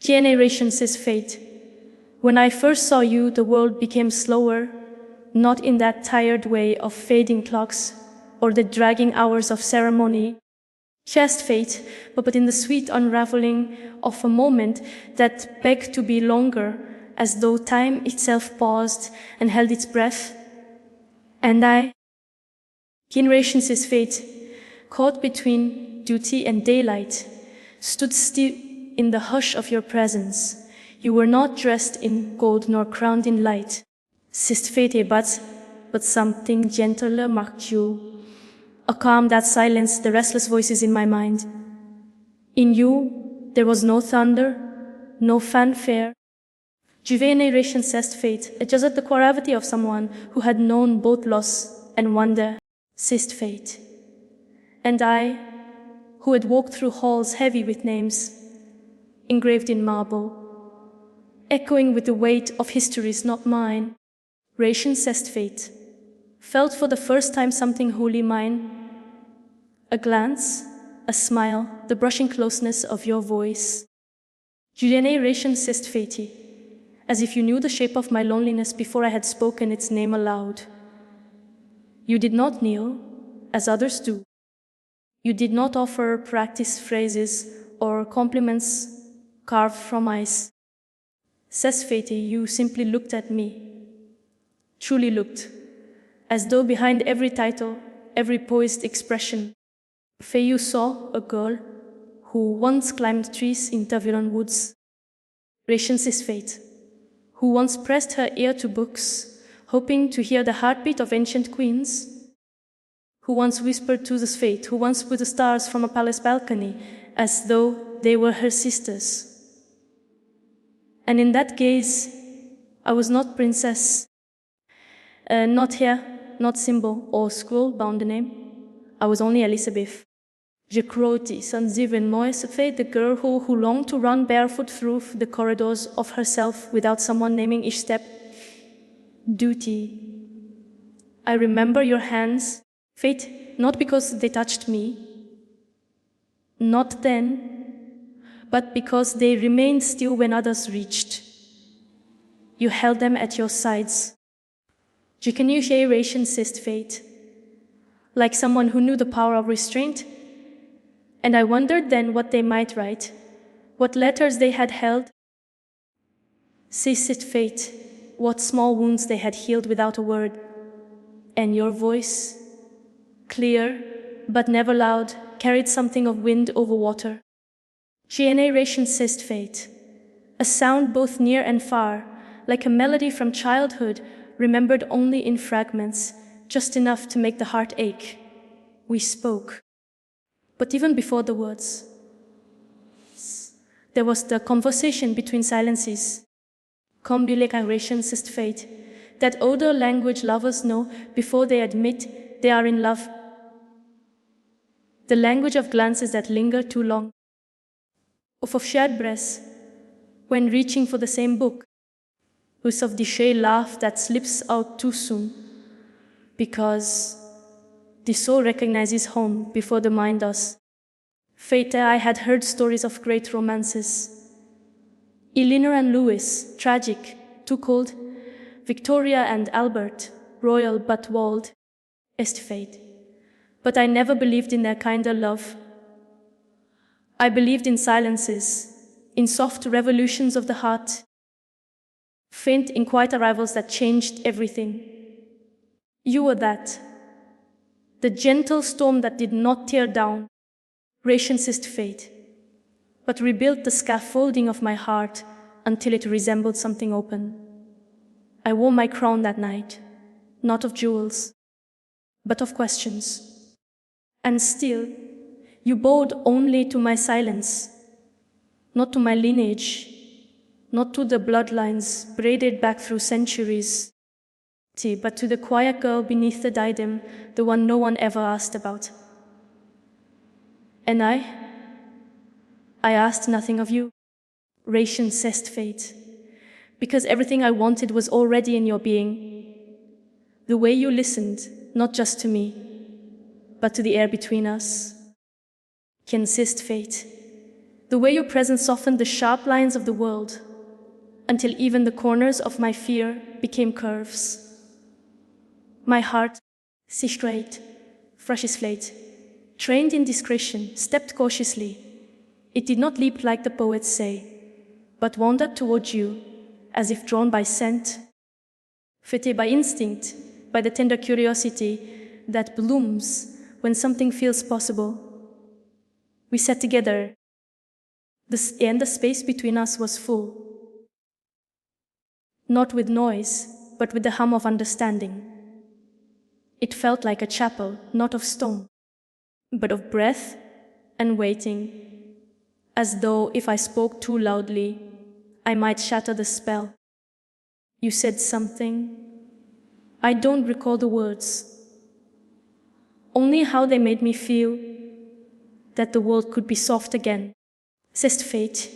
Generation, says fate. When I first saw you, the world became slower, not in that tired way of fading clocks or the dragging hours of ceremony. Just fate, but in the sweet unraveling of a moment that begged to be longer, as though time itself paused and held its breath. And I, generation, says fate, caught between duty and daylight, stood still in the hush of your presence. You were not dressed in gold nor crowned in light, says fate, but something gentler marked you. A calm that silenced the restless voices in my mind. In you, there was no thunder, no fanfare. Generation, says fate, adjusted the gravity of someone who had known both loss and wonder, says fate. And I, who had walked through halls heavy with names, engraved in marble, echoing with the weight of histories not mine, ration, says fate, felt for the first time something wholly mine. A glance, a smile, the brushing closeness of your voice. Generation, says fate, as if you knew the shape of my loneliness before I had spoken its name aloud. You did not kneel, as others do. You did not offer practiced phrases or compliments carved from ice. Says fate, you simply looked at me. Truly looked, as though behind every title, every poised expression, you saw a girl who once climbed trees in Taviron woods. Ration, says fate, who once pressed her ear to books, hoping to hear the heartbeat of ancient queens, who once whispered to the fate, who once put the stars from a palace balcony as though they were her sisters. And in that gaze, I was not princess, not hair, not symbol or scroll bound the name. I was only Elisabeth. Je crois sans even moi fate, the girl who longed to run barefoot through the corridors of herself without someone naming each step. Duty. I remember your hands, fate, not because they touched me, not then, but because they remained still when others reached. You held them at your sides. Generation, says fate, like someone who knew the power of restraint. And I wondered then what they might write, what letters they had held. Says it fate, what small wounds they had healed without a word. And your voice, clear but never loud, carried something of wind over water. Generation, says fate, a sound both near and far, like a melody from childhood, remembered only in fragments, just enough to make the heart ache. We spoke. But even before the words, there was the conversation between silences. Comme biography, says fate, that older language lovers know before they admit they are in love. The language of glances that linger too long, of shared breaths when reaching for the same book, of the shy laugh that slips out too soon, because the soul recognizes home before the mind does. Fate, I had heard stories of great romances. Eleanor and Louis, tragic, too cold. Victoria and Albert, royal but walled. Est fate. But I never believed in their kinder love. I believed in silences, in soft revolutions of the heart, faint in quiet arrivals that changed everything. You were that. The gentle storm that did not tear down, rationist fate, but rebuilt the scaffolding of my heart until it resembled something open. I wore my crown that night, not of jewels, but of questions. And still, you bowed only to my silence, not to my lineage, not to the bloodlines braided back through centuries, but to the quiet girl beneath the diadem, the one no one ever asked about. And I asked nothing of you, ration, says fate, because everything I wanted was already in your being. The way you listened, not just to me, but to the air between us. Consist fate, The way your presence softened the sharp lines of the world, until even the corners of my fear became curves. My heart, si straight, fresh as flate, trained in discretion, stepped cautiously. It did not leap like the poets say, but wandered towards you, as if drawn by scent, fêté by instinct, by the tender curiosity that blooms when something feels possible. We sat together, and the space between us was full. Not with noise, but with the hum of understanding. It felt like a chapel, not of stone, but of breath and waiting, as though if I spoke too loudly, I might shatter the spell. You said something. I don't recall the words, only how they made me feel that the world could be soft again, says fate.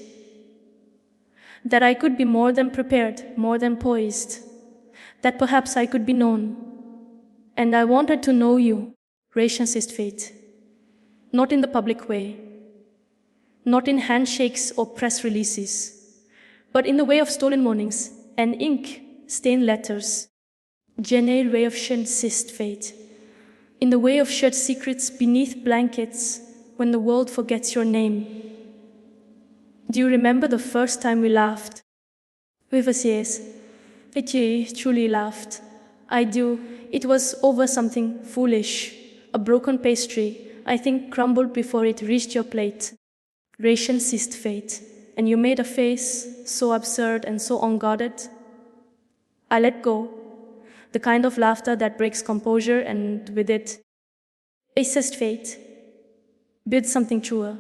That I could be more than prepared, more than poised, that perhaps I could be known. And I wanted to know you, Ration, says fate. Not in the public way, not in handshakes or press releases, but in the way of stolen mornings and ink-stained letters. Jenny ray of sist fate, in the way of shared secrets beneath blankets when the world forgets your name. Do you remember the first time we laughed? Vivacious. It truly laughed. I do. It was over something foolish, a broken pastry, I think crumbled before it reached your plate. Ration ceased fate, and you made a face so absurd and so unguarded. I let go, the kind of laughter that breaks composure, and with it, ceased fate, built something truer.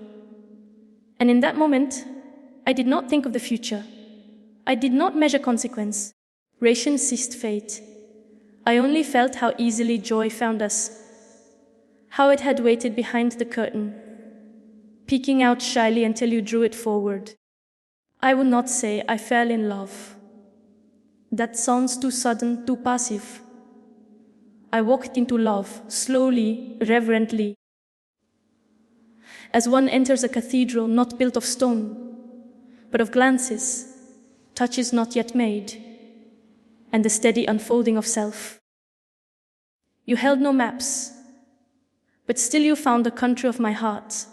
And in that moment, I did not think of the future. I did not measure consequence. Ration ceased fate. I only felt how easily joy found us, how it had waited behind the curtain, peeking out shyly until you drew it forward. I would not say I fell in love. That sounds too sudden, too passive. I walked into love, slowly, reverently, as one enters a cathedral not built of stone, but of glances, touches not yet made, and the steady unfolding of self. You held no maps, but still you found the country of my heart,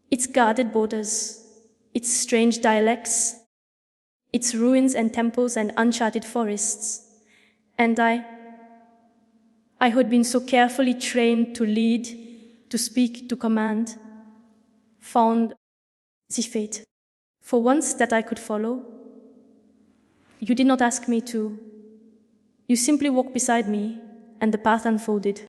its guarded borders, its strange dialects, its ruins and temples and uncharted forests. And I who had been so carefully trained to lead, to speak, to command, found the fate, for once that I could follow. You did not ask me to. You simply walked beside me, and the path unfolded.